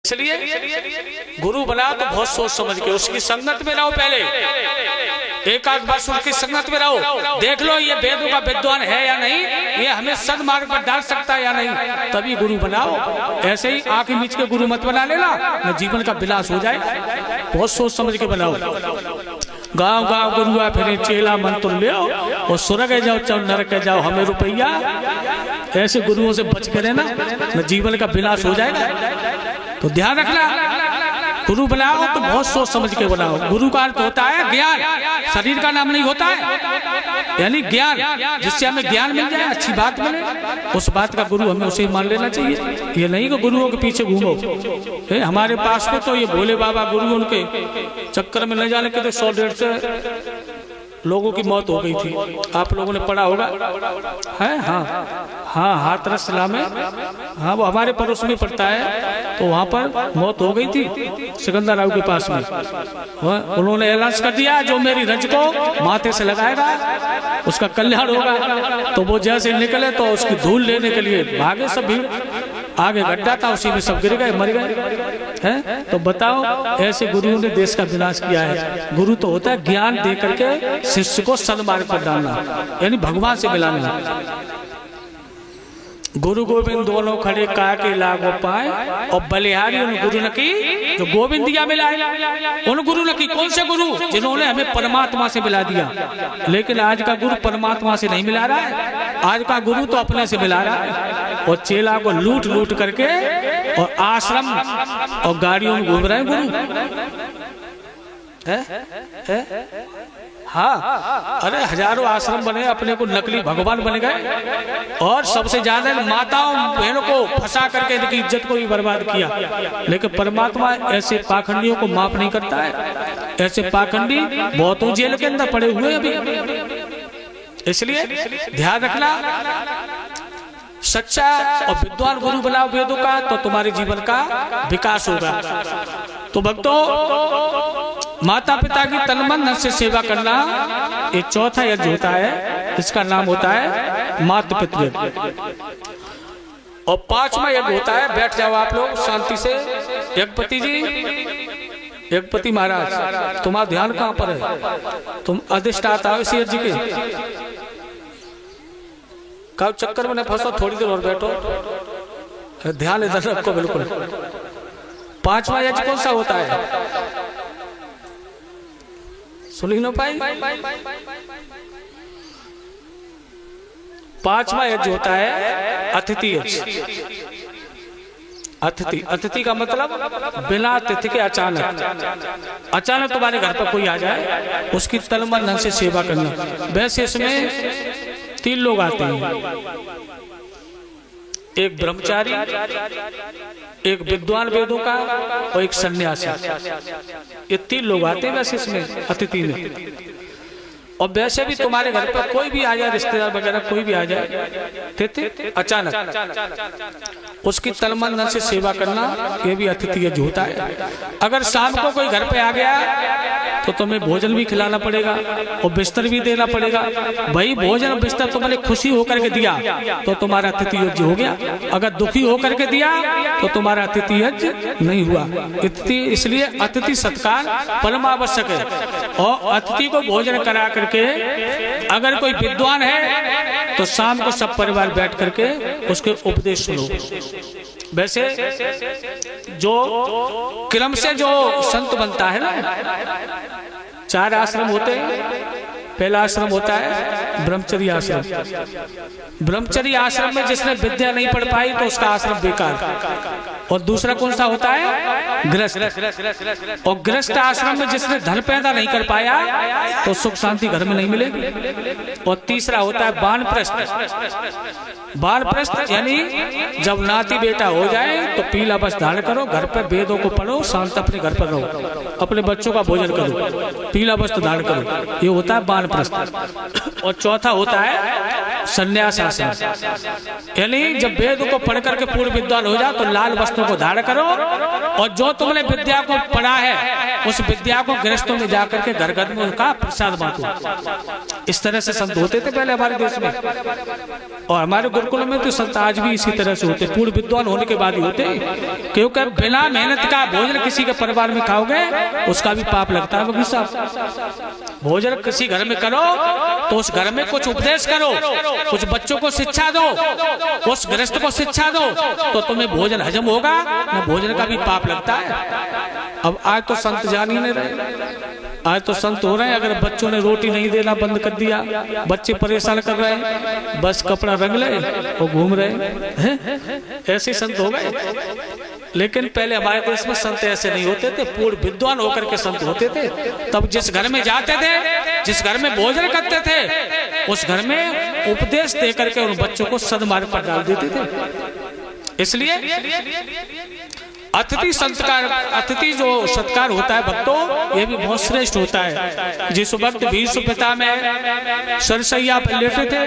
इसलिए गुरु बना तो बहुत सोच समझ के उसकी संगत में रहो। पहले एक आध बार उसकी संगत में रहो, देख लो ये वेदों का विद्वान है या नहीं, ये हमें सन्मार्ग पर डाल सकता है या नहीं, तभी गुरु बनाओ। ऐसे ही आंखें मीच के गुरु मत बना लेना, न जीवन का विलास हो जाए। बहुत सोच समझ के बनाओ। गांव गांव गुरुआ फिर चेला मंत्र ले और स्वर्ग जाओ चाहे नरक जाओ, हमें रुपया। ऐसे गुरुओं से बच के रहना, न जीवन का विनाश हो जाएगा। तो ध्यान रखना, गुरु बनाओ तो बहुत सोच समझ के बनाओ। गुरु का अर्थ होता है ज्ञान, शरीर का नाम नहीं होता है, यानी ज्ञान, जिससे हमें ज्ञान मिल जाए, अच्छी बात मिले, उस बात का गुरु हमें उसे मान लेना चाहिए। ये नहीं कि गुरुओं के पीछे घूमो। हमारे पास में तो ये भोले बाबा गुरु, उनके चक्कर में न जाने के तो 100-150 लोगों की मौत हो गई थी। आप लोगों ने पढ़ा होगा है? हाँ, हाथरस जिला में, हाँ वो हमारे पड़ोस में पड़ता है। तो वहाँ पर मौत हो गई थी सिकंदर राव के पास में। उन्होंने ऐलान कर दिया जो मेरी रज को माथे से लगाएगा उसका कल्याण होगा। तो वो जैसे निकले तो उसकी धूल लेने के लिए भागे सब भीड़। आगे गड्ढा था, उसी में सब गिर गए, मर गए हैं। तो बताओ, ऐसे गुरुओं ने देश का विनाश किया है। गुरु तो होता है ज्ञान दे करके शिष्य को सन्मार्ग पर डालना, यानी भगवान से मिलाना। गुरु गोविंद दोनों खड़े काके लागो पाए, और बलिहारी उन गुरु न की जो गोविंद दिया मिलाए। उन गुरु न की, कौन से गुरु? जिन्होंने हमें परमात्मा से मिला दिया। लेकिन आज का गुरु परमात्मा से नहीं मिला रहा है, आज का गुरु तो अपने से मिला रहा है। और चेला को लूट लूट करके और आश्रम और गाड़ियों में घूम रहे हैं गुरु। हाँ, अरे हजारों आश्रम बने, अपने को नकली भगवान बन गए, और सबसे ज्यादा माताओं बहनों को फंसा करके इनकी इज्जत को भी बर्बाद किया। लेकिन परमात्मा ऐसे पाखंडियों को माफ नहीं करता है। ऐसे पाखंडी बहुतों जेल के अंदर पड़े हुए अभी। इसलिए ध्यान रखना, सच्चा और विद्वान गुरु बनाओ वेदों का, तो तुम्हारे जीवन का विकास होगा। तो भक्तों, माता पिता की तन मन धन से सेवा करना ये चौथा यज्ञ होता है, इसका नाम होता है मातृ पितृ यज्ञ। और 5वां यज्ञ होता है, बैठ जाओ आप लोग शांति से। यज्ञपति जी, यज्ञपति महाराज, तुम्हारा ध्यान कहाँ पर है? तुम अधिष्ठाता हो इस यज्ञ के। कब चक्कर में न फंसो, थोड़ी देर और बैठो, ध्यान इधर रखो बिल्कुल। 5वां यज्ञ कौन सा होता है? सुनी नो पाई? 5वां यज्ञ होता है अतिथि यज्ञ। अतिथि, अतिथि का मतलब बिना अतिथि के अचानक तुम्हारे घर पर कोई आ जाए, उसकी तन मन धन से सेवा करना। वैसे इसमें 3 लोग आते हैं, एक ब्रह्मचारी, एक विद्वान वेदों का, और एक सन्यासी। ये 3 लोग आते हैं वैसे इसमें अतिथि में। और वैसे भी तुम्हारे घर पर कोई भी आ जाए, रिश्तेदार वगैरह कोई भी आ जाए अचानक, उसकी तन मन धन से सेवा करना, ये भी अतिथि यज्ञ होता है। अगर शाम को कोई घर पे आ गया तो तुम्हें भोजन भी खिलाना पड़ेगा और बिस्तर भी देना पड़ेगा। भाई भोजन और बिस्तर तुमने खुशी होकर के दिया तो तुम्हारा अतिथि यज्ञ हो गया। अगर दुखी होकर के दिया तो तुम्हारा अतिथि यज्ञ नहीं हुआ। इसलिए अतिथि सत्कार परम आवश्यक है। और अतिथि को भोजन करा करके, अगर कोई विद्वान है तो शाम को सब परिवार बैठ करके उसके उपदेश सुनो। वैसे जो क्रम से जो संत बनता है ना, 4 आश्रम होते हैं। पहला आश्रम होता है ब्रह्मचर्य आश्रम। ब्रह्मचर्य आश्रम में जिसने विद्या नहीं पढ़ पाई तो उसका आश्रम बेकार। और दूसरा कौन सा होता है? गृहस्थ। और गृहस्थ आश्रम में जिसने धन पैदा नहीं कर पाया तो सुख शांति घर में नहीं मिलेगी। और तीसरा होता है वानप्रस्थ। वानप्रस्थ यानी जब नाती बेटा हो जाए तो पीला वस्त्र धारण करो, घर पर वेदों को पढ़ो, शांत अपने घर पर रहो, अपने बच्चों का भोजन करो, पीला वस्त्र धारण करो। ये होता है वानप्रस्थ। और चौथा होता है संन्यास आश्रम, यानी जब वेद को पढ़ करके पूर्ण विद्वान हो जाए तो लाल वस्त्र वस्त्रों को धारण करो और जो तुमने विद्या को पढ़ा है उस विद्या को गृहस्थों में जाकर के घर घर में उनका प्रसाद बांटो। इस तरह से संत होते थे पहले हमारे देश में, और हमारे गुरुकुल में तो संत आज भी इसी तरह से होते, पूर्ण विद्वान होने के बाद ही होते। क्योंकि बिना मेहनत का भोजन किसी के परिवार में खाओगे उसका भी पाप लगता है। वकील साहब, भोजन किसी घर में करो तो उस घर में कुछ उपदेश करो, कुछ बच्चों को शिक्षा दो, उस गृहस्थ को शिक्षा दो, तो तुम्हें भोजन हजम होगा, न भोजन का भी पाप लगता है। अब आज तो संत जान ही नहीं रहे, आज तो संत हो रहे हैं अगर बच्चों ने रोटी नहीं देना बंद कर दिया, बच्चे परेशान कर रहे हैं, बस कपड़ा रंग ले और घूम रहे हैं, ऐसे संत हो गए। लेकिन पहले हमारे देश में संत ऐसे नहीं होते थे, पूर्ण विद्वान होकर के संत होते थे। तब जिस घर में जाते थे, जिस घर में भोजन करते थे, उस घर में उपदेश दे करके उन बच्चों को सद्मार्ग पर डाल देते थे। इसलिए अतिथि संस्कार, अतिथि जो सत्कार होता है भक्तों, ये भी बहुत श्रेष्ठ होता है। जिस वक्त भीष्म पितामह सरसैया पर लेटे थे,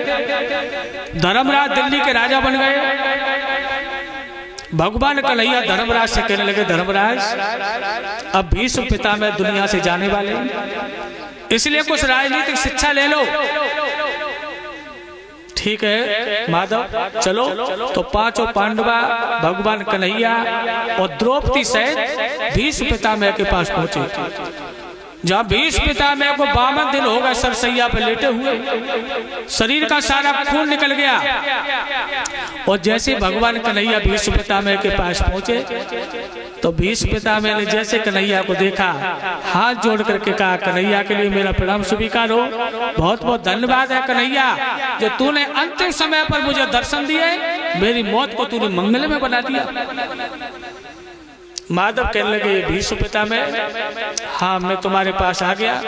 धर्मराज दिल्ली के राजा बन गए। भगवान कन्हैया धर्मराज से कहने लगे, धर्मराज अब भीष्म पितामह दुनिया से जाने वाले, इसलिए कुछ राजनीतिक शिक्षा ले लो। ठीक है माधव, चलो। तो पांचों पांडवा, भगवान कन्हैया और द्रौपदी सहित भीष्म पितामह के पास पहुंचे। जहाँ भीष्म पितामह को 52 दिन हो गए सरसैया पे लेटे हुए, शरीर का सारा खून निकल गया। और जैसे भगवान कन्हैया भीष्म पितामह के पास पहुंचे तो भीष्म पितामह ने जैसे कन्हैया को देखा, हाथ जोड़ करके कहा, कन्हैया के लिए मेरा प्रणाम स्वीकार हो, बहुत बहुत धन्यवाद है कन्हैया, जो तूने अंतिम समय पर मुझे दर्शन दिए, मेरी मौत को तूने मंगल में बना दिया। माधव कहने लगे, भीष्म पितामह, हाँ मैं तुम्हारे पास आ गया,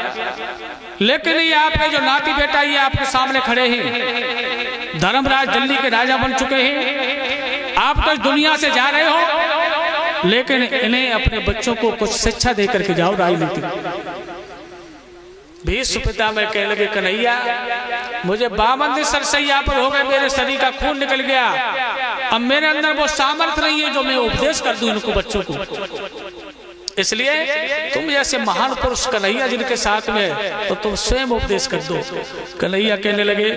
लेकिन ये आपके जो नाती बेटा ये आपके सामने खड़े हैं, धर्मराज दिल्ली के राजा बन चुके हैं, आप तो दुनिया से जा रहे हो, लेकिन इन्हें अपने बच्चों को कुछ शिक्षा दे करके जाओ राजनीति। भीष्म पितामह कहने लगे, कन्हैया मुझे 52 दिन सरसैया पर हो गए, मेरे शरीर का खून निकल गया, अब मेरे अंदर वो सामर्थ्य नहीं है जो मैं उपदेश कर दूं इनको बच्चों को। इसलिए तुम जैसे महान पुरुष कन्हैया जिनके साथ में, तो तुम स्वयं उपदेश कर दो। कन्हैया कहने लगे,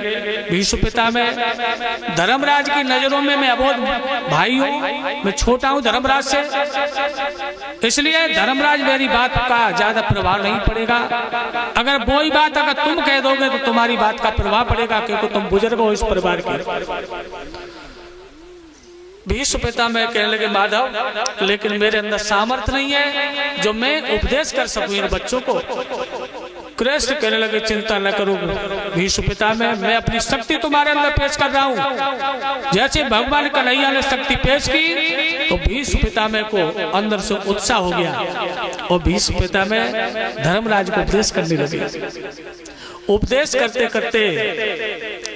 भीष्म पितामह, धर्मराज की नजरों में मैं अबोध भाई हूँ, मैं छोटा हूँ धर्मराज से, इसलिए धर्मराज मेरी बात का ज्यादा प्रभाव नहीं पड़ेगा। अगर वही बात अगर तुम कह दोगे तो तुम्हारी बात का प्रभाव पड़ेगा, क्योंकि तुम बुजुर्ग हो इस परिवार के। भीष्म पितामह कहने लगे, माधव लेकिन मेरे अंदर सामर्थ्य नहीं है जो मैं उपदेश कर सकूं इन बच्चों को। कृष्ण कहने लगे, चिंता न करो भीष्म पितामह, मैं अपनी शक्ति तुम्हारे अंदर पेश कर रहा हूँ। जैसे भगवान कन्हैया ने शक्ति पेश की तो भीष्म पितामह को अंदर से उत्साह हो गया और भीष्म पितामह धर्मराज को उपदेश करने लगे। उपदेश करते करते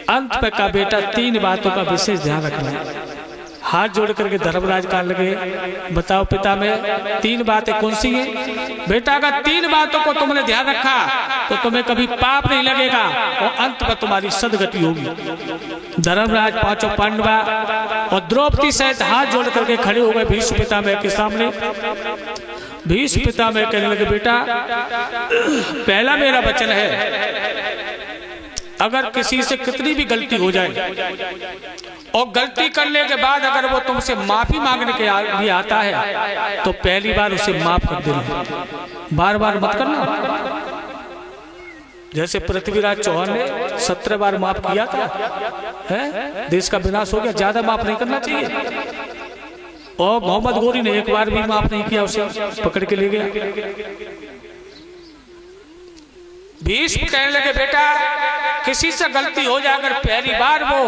अंत पे का बेटा 3 बातों का विशेष ध्यान रखना। हाथ जोड़ करके धर्मराज कहने लगे, बताओ पितामह 3 बातें कौन सी हैं? बेटा अगर 3 बातों को तुमने ध्यान रखा तो तुम्हें कभी पाप नहीं लगेगा और अंत में तुम्हारी सदगति होगी। धर्मराज, पांचों पांडवा और द्रौपदी सहित हाथ जोड़ करके खड़े हो गए भीष्म पितामह के सामने। भीष्म पितामह कहने लगे, बेटा पहला मेरा वचन है, अगर किसी से कितनी भी गलती हो जाए और गलती करने के बाद अगर वो तुमसे माफी मांगने के लिए आता है तो पहली बार उसे माफ कर देना, बार बार मत करना। जैसे पृथ्वीराज चौहान ने 17 बार माफ किया था, है? देश का विनाश हो गया, ज्यादा माफ नहीं करना चाहिए। और मोहम्मद गोरी ने 1 बार भी माफ नहीं किया, उसे पकड़ के ले गया। भीष्म कहने लगे, बेटा किसी से गलती हो जाए अगर पहली बार वो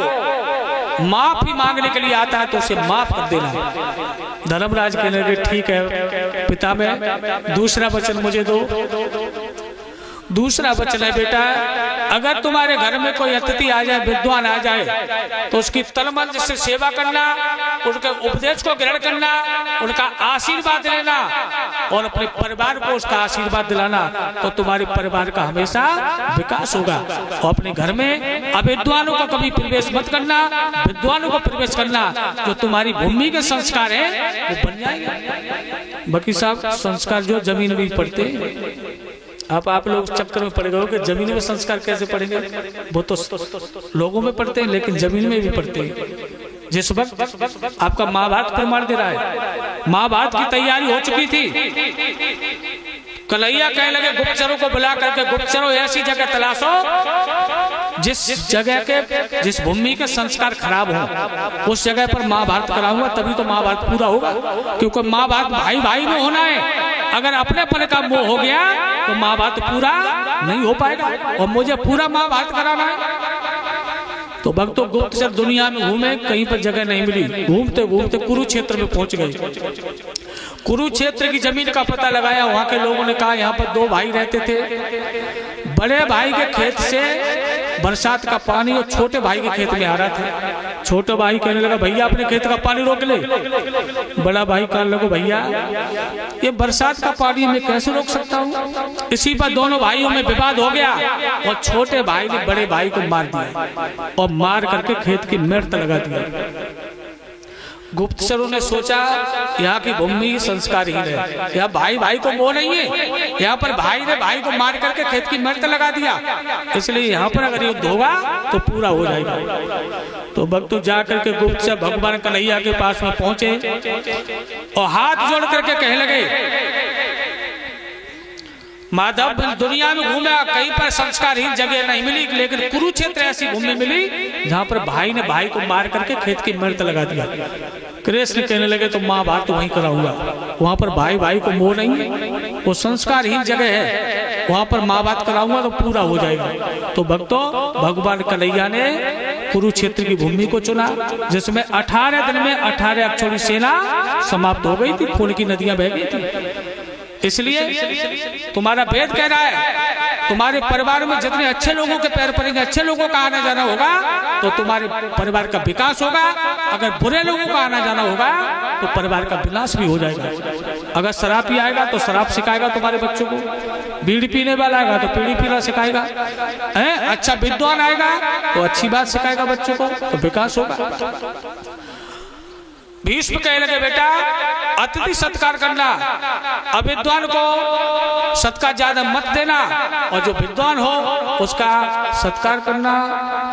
माफी मांगने के लिए आता है तो उसे माफ कर देना। धर्मराज कहने लगे, ठीक है पितामह, दूसरा वचन मुझे दो। दूसरा वचन है बेटा, अगर तुम्हारे घर में कोई अतिथि आ जाए, विद्वान आ जाए, तो उसकी तन मन से सेवा करना, उनके उपदेश को ग्रहण करना, उनका आशीर्वाद लेना और अपने परिवार को उसका आशीर्वाद दिलाना, तो तुम्हारे परिवार का हमेशा विकास होगा। और अपने घर में अविद्वानों को कभी प्रवेश मत करना, विद्वानों को प्रवेश करना। जो तुम्हारी भूमि के संस्कार है वो बन जाएगा। बाकी साहब संस्कार जो जमीन में पड़ते, आप लोग चक्कर में पड़ गए हो कि जमीन में संस्कार कैसे पढ़ेंगे। वो तो लोगों में पढ़ते हैं, लेकिन जमीन में भी पढ़ते हैं। जिस वक्त आपका महाभारत प्रमाण दे रहा है, महाभारत की तैयारी हो चुकी थी, कन्हैया कहने लगे गुप्तचरों को बुला करके, गुप्तचरों ऐसी जगह तलाशो जिस भूमि के संस्कार खराब हो, उस जगह पर महाभारत कराऊंगा, तभी तो महाभारत पूरा होगा। क्योंकि महाभारत भाई भाई में होना है। अगर अपने पन का मोह हो गया तो महाभारत पूरा नहीं हो पाएगा, और मुझे पूरा महाभारत कराना है। तो भक्तों गुप्तचर दुनिया में घूमे, कहीं पर जगह नहीं मिली, घूमते घूमते कुरुक्षेत्र में पहुंच गए। कुरुक्षेत्र की जमीन का पता लगाया, वहां के लोगों ने कहा यहाँ पर 2 भाई रहते थे। बड़े भाई के खेत से बरसात का पानी और छोटे भाई के खेत में आ रहा था। छोटा भाई कहने लगा भैया अपने खेत का पानी रोक ले। बड़ा भाई कहने लगा भैया ये बरसात का पानी मैं कैसे रोक सकता हूँ। इसी पर दोनों भाइयों में विवाद हो गया और छोटे भाई ने बड़े भाई को मार दिया और मार करके खेत की मेड़ लगा दिया। गुप्तचरों ने सोचा यहाँ की भूमि संस्कारहीन है, यहाँ भाई भाई को मोह नहीं है, यहाँ पर भाई ने भाई को मार करके खेत की मेड़ लगा दिया, इसलिए यहाँ पर अगर युद्ध होगा तो पूरा हो जाएगा। तो भक्त जा करके गुप्तचर भगवान कन्हैया के पास में पहुंचे और हाथ जोड़ करके कहने लगे माधव दुनिया में घूमा, कहीं पर संस्कारहीन जगह नहीं मिली, लेकिन कुरुक्षेत्र ऐसी भूमि मिली जहाँ पर भाई ने भाई को मार करके खेत की मेड़ लगा दिया। कृष्ण कहने लगे तो महाभारत वहीं कराऊंगा, वहां पर भाई भाई को मोह नहीं है, वो संस्कारहीन जगह है, वहां पर महाभारत कराऊंगा तो पूरा हो जाएगा। तो भक्तों भगवान कन्हैया ने कुरुक्षेत्र की भूमि को चुना, जिसमें 18 दिन में 18 अक्षौहिणी सेना समाप्त हो गई थी, खून की नदियां बह गई थी। इसलिए तुम्हारा वेद कह रहा है तुम्हारे परिवार में जितने अच्छे लोगों के पैर पड़ेंगे, अच्छे लोगों का आना जाना होगा तो तुम्हारे परिवार का विकास होगा। अगर बुरे लोगों का आना जाना होगा तो परिवार का विनाश भी हो जाएगा। अगर शराब पी आएगा तो शराब सिखाएगा तुम्हारे बच्चों को, बीड़ी पीने वाला आएगा तो बीड़ी पीना सिखाएगा, अच्छा विद्वान आएगा तो अच्छी बात सिखाएगा बच्चों को, तो विकास होगा। भीष्म कहने लगे बेटा अतिथि सत्कार करना, अविद्वान को सत्कार ज्यादा मत देना, और जो विद्वान हो उसका सत्कार करना,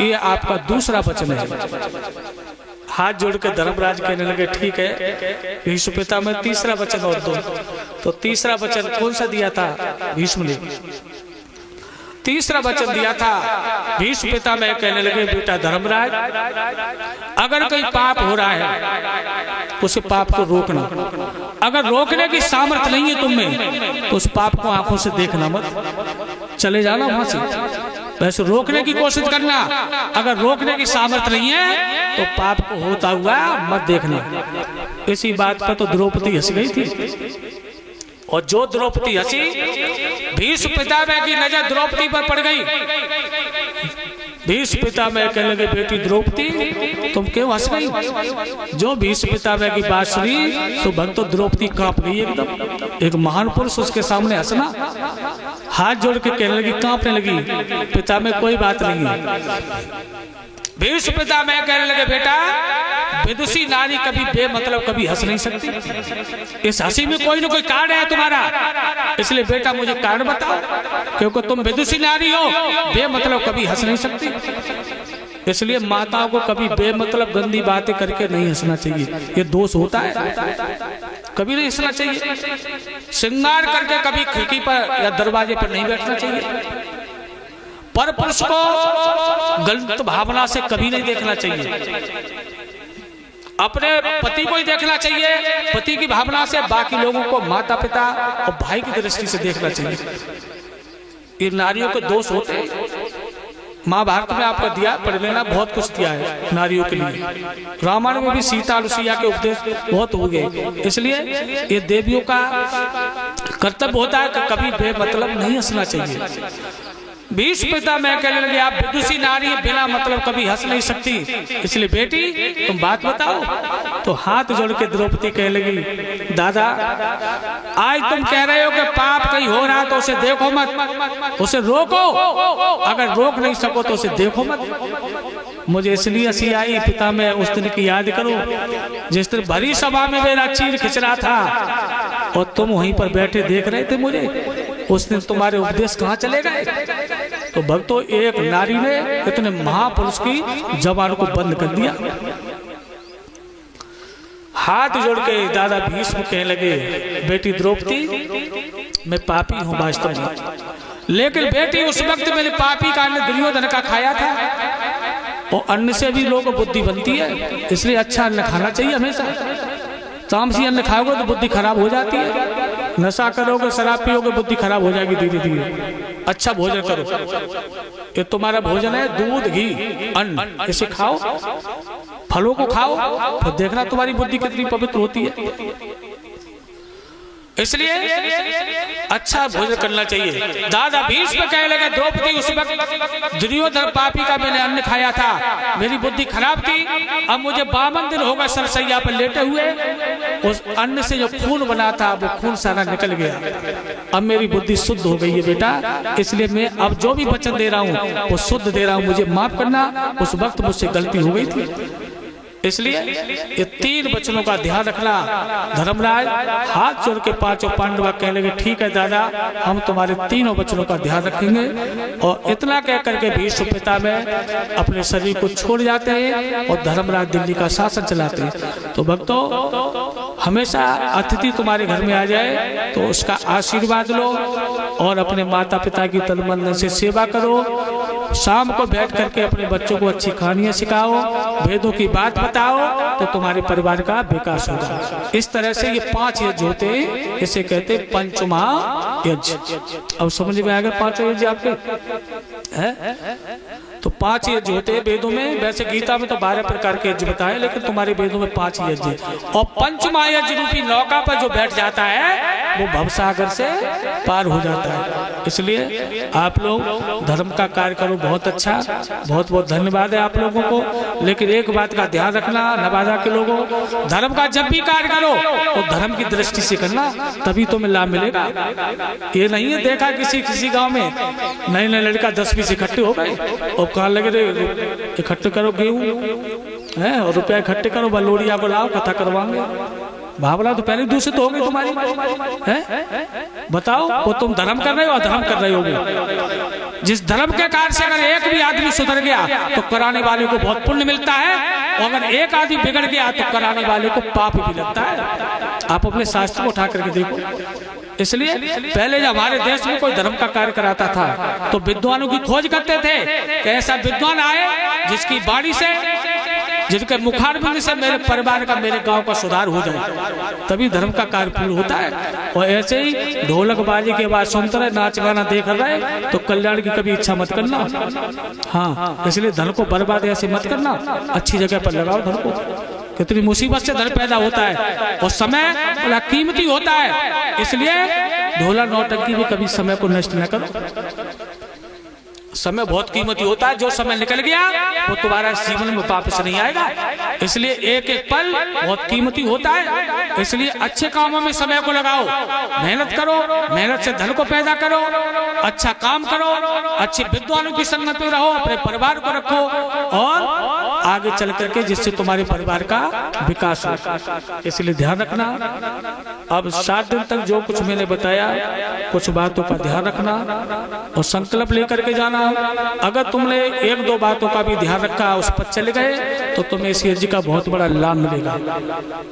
ये आपका दूसरा वचन है। हाथ जोड़ के धर्मराज कहने लगे ठीक है। भीष्म पिता में तीसरा वचन और दो। तो तीसरा वचन कौन सा दिया था भीष्म ने? तीसरा वचन दिया था भीष्म पिता में कहने लगे बेटा धर्मराज अगर कोई पाप हो रहा है उसे पाप को रोकना, अगर रोकने की सामर्थ्य नहीं है तुम में तो उस पाप को आंखों से देखना मत, चले जाना वहां से। वैसे रोकने की कोशिश करना, अगर रोकने की सामर्थ्य नहीं है तो पाप को होता हुआ मत देखना। इसी बात पर तो द्रौपदी हंस गई थी, और जो द्रौपदी हंसी भीष्म पितामह की नजर द्रौपदी पर पड़ गई। भीष्म पितामह कहने लगे बेटी द्रौपदी तुम क्यों हंस गई? जो भीष्म पितामह की बात सुनी तो भक्त द्रौपदी कांप गई एकदम। एक महान पुरुष उसके सामने हंसना, हाथ जोड़ के कहने लगी, कांपने लगी, पितामह कोई बात नहीं है। भीष्म पितामह कहने लगे बेटा विदुषी नारी कभी बेमतलब कभी हंस नहीं सकती, इस हंसी में कोई ना कोई कारण है तुम्हारा, इसलिए बेटा मुझे कारण बताओ, क्योंकि तुम विदुषी नारी हो, बेमतलब कभी हंस नहीं सकती। इसलिए माताओं को कभी बेमतलब गंदी बातें करके नहीं हंसना चाहिए, ये दोष होता है, कभी नहीं हंसना चाहिए। श्रृंगार करके कभी खिड़की पर या दरवाजे पर नहीं बैठना चाहिए। पर पुरुष को गलत भावना से कभी नहीं देखना चाहिए, अपने पति को ही देखना चाहिए, पति की भावना से, बाकी लोगों को माता पिता और भाई की दृष्टि से देखना चाहिए। ये नारियों के दोष होते हैं। महाभारत में आपका दिया पढ़ लेना, बहुत कुछ दिया है नारियों के लिए। रामायण में भी सीता अनुसुईया के उपदेश बहुत हो गए, इसलिए ये देवियों का कर्तव्य होता है कि कभी बेमतलब नहीं हंसना चाहिए। भीष्म पिता मैं कहने लगे आप विदुषी नारी बिना मतलब कभी हंस नहीं सकती, इसलिए बेटी तुम बात बताओ। तो हाथ जोड़ के द्रौपदी कहने लगी दादा आज तुम कह रहे हो कि पाप कहीं हो रहा तो उसे देखो मत, उसे रोको, अगर रोक नहीं सको तो उसे देखो मत। मुझे इसलिए हंसी आई पिता मैं उस दिन की याद करो जिस दिन भरी सभा में मेरा चीर खिंच रहा था और तुम वहीं पर बैठे देख रहे थे मुझे। उस दिन तुम्हारे उपदेश कहाँ चले गए। तो भक्तों एक नारी ने इतने महापुरुष की जबान को बंद कर दिया। हाथ जोड़ के दादा भीष्म कहने लगे बेटी द्रौपदी मैं पापी हूँ वास्तव में, लेकिन बेटी उस वक्त मैंने पापी का अन्न दुर्योधन का खाया था और अन्न से भी लोगों को बुद्धि बनती है, इसलिए अच्छा अन्न खाना चाहिए हमेशा। तामसी अन्न खाओगे तो बुद्धि खराब हो जाती है, नशा करोगे शराब पियोगे बुद्धि खराब हो जाएगी धीरे धीरे। अच्छा भोजन करो, ये तुम्हारा भोजन है दूध घी अन्न, इसे खाओ, फलों को खाओ, तो देखना तुम्हारी बुद्धि कितनी पवित्र होती है। इसलिए अच्छा भोजन करना चाहिए। दादा भीष्म कहने लगे द्रौपदी उस वक्त दुर्योधन पापी का मैंने अन्न खाया था, मेरी बुद्धि खराब थी, अब मुझे 52 दिन होगा सरसैया पर लेटे हुए, उस अन्न से जो खून बना था वो खून सारा निकल गया, अब मेरी बुद्धि शुद्ध हो गई है बेटा, इसलिए मैं अब जो भी वचन दे रहा हूँ वो शुद्ध दे रहा हूँ, मुझे माफ करना, उस वक्त मुझसे गलती हो गई थी। इसलिए ये 3 वचनों का ध्यान रखना। धर्मराज हाथ जोड़ के 5 पांडव कहने लगे ठीक है दादा हम तुम्हारे 3 वचनों का ध्यान रखेंगे। और इतना कह करके भीष्म पिता में अपने शरीर को छोड़ जाते हैं और धर्मराज दिल्ली का शासन चलाते हैं। तो भक्तों हमेशा अतिथि तुम्हारे घर में आ जाए तो उसका आशीर्वाद लो और अपने माता पिता की तन मन से सेवा करो। शाम को बैठ करके अपने बच्चों को अच्छी कहानियां सिखाओ, वेदों की बात बताओ, तो तुम्हारे परिवार का विकास होगा। इस तरह से ये 5 यज्ञ होते हैं, इसे कहते हैं पंचमहायज्ञ। अब समझ में आ गया 5 यज्ञ आपके है? तो 5 यज्ञ होते हैं वेदों में, वैसे गीता में तो 12 प्रकार के यज्ञ बताए, लेकिन तुम्हारे वेदों में 5 यज्ञ। और पंचमहायज्ञ रूपी नौका पर जो बैठ जाता है वो भवसागर से पार हो जाता है। इसलिए आप लोग धर्म का कार्य करो, बहुत अच्छा, बहुत बहुत धन्यवाद है आप लोगों को। लेकिन एक बात का ध्यान रखना नवादा के लोगों, धर्म का जब भी कार्य करो तो धर्म की दृष्टि से करना, तभी तुम्हें लाभ मिलेगा। ये नहीं है देखा किसी गांव में नए नए लड़का 10-20 इकट्ठे हो गए और कहा लगे रे इकट्ठे करो गेहूं है और रुपया इकट्ठे करो, बलोड़िया को लाओ कथा करवाएंगे। भावना तो पहले दूषित हो गई तुम्हारी है? बताओ वो तुम धर्म कर रहे हो, अधर्म कर रहे हो। जिस धर्म के कार्य से अगर एक भी आदमी सुधर गया तो कराने वाले को बहुत पुण्य मिलता है, और अगर एक आदमी बिगड़ गया तो कराने वाले को पाप भी लगता है। आप अपने शास्त्र को उठा करके देखो। इसलिए पहले जब हमारे देश में कोई धर्म का कार्य कराता था तो विद्वानों की खोज करते थे कि ऐसा विद्वान आए जिसकी वाणी से, जिनके मुखारबिंद से मेरे परिवार का, मेरे गांव का सुधार हो जाए, तभी धर्म का कार्य पूर्ण होता है। और ऐसे ही ढोलक बाजी के बाद सुनते रहे, नाच गाना देख रहे तो कल्याण की कभी इच्छा मत करना। हाँ, इसलिए धन को बर्बाद ऐसे मत करना, अच्छी जगह पर लगाओ धन को। कितनी मुसीबत से धन पैदा होता है और समय बड़ा कीमती होता है, इसलिए ढोला नौटंकी भी कभी समय को नष्ट न करो। समय बहुत कीमती होता है, जो समय निकल गया वो तुम्हारा जीवन में वापस नहीं आएगा। इसलिए एक एक पल बहुत कीमती होता है, इसलिए अच्छे कामों में समय को लगाओ, मेहनत करो, मेहनत से धन को पैदा करो, अच्छा काम करो, अच्छे विद्वानों की संगत में रहो, अपने परिवार को रखो और आगे चल करके जिससे तुम्हारे परिवार का विकास हो। इसलिए ध्यान रखना। अब 7 दिन तक जो कुछ मैंने बताया कुछ बातों का ध्यान रखना और संकल्प लेकर के जाना। अगर तुमने 1-2 बातों का भी ध्यान रखा, उस पर चले गए तो तुम्हें इस यज्ञ का बहुत बड़ा लाभ मिलेगा।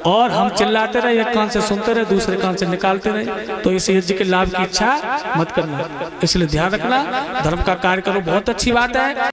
और हम चिल्लाते रहे, एक कान से सुनते रहे दूसरे कान से निकालते रहे, तो इस यज्ञ के लाभ की इच्छा मत करना। इसलिए ध्यान रखना, धर्म का कार्य करो, बहुत अच्छी बात है।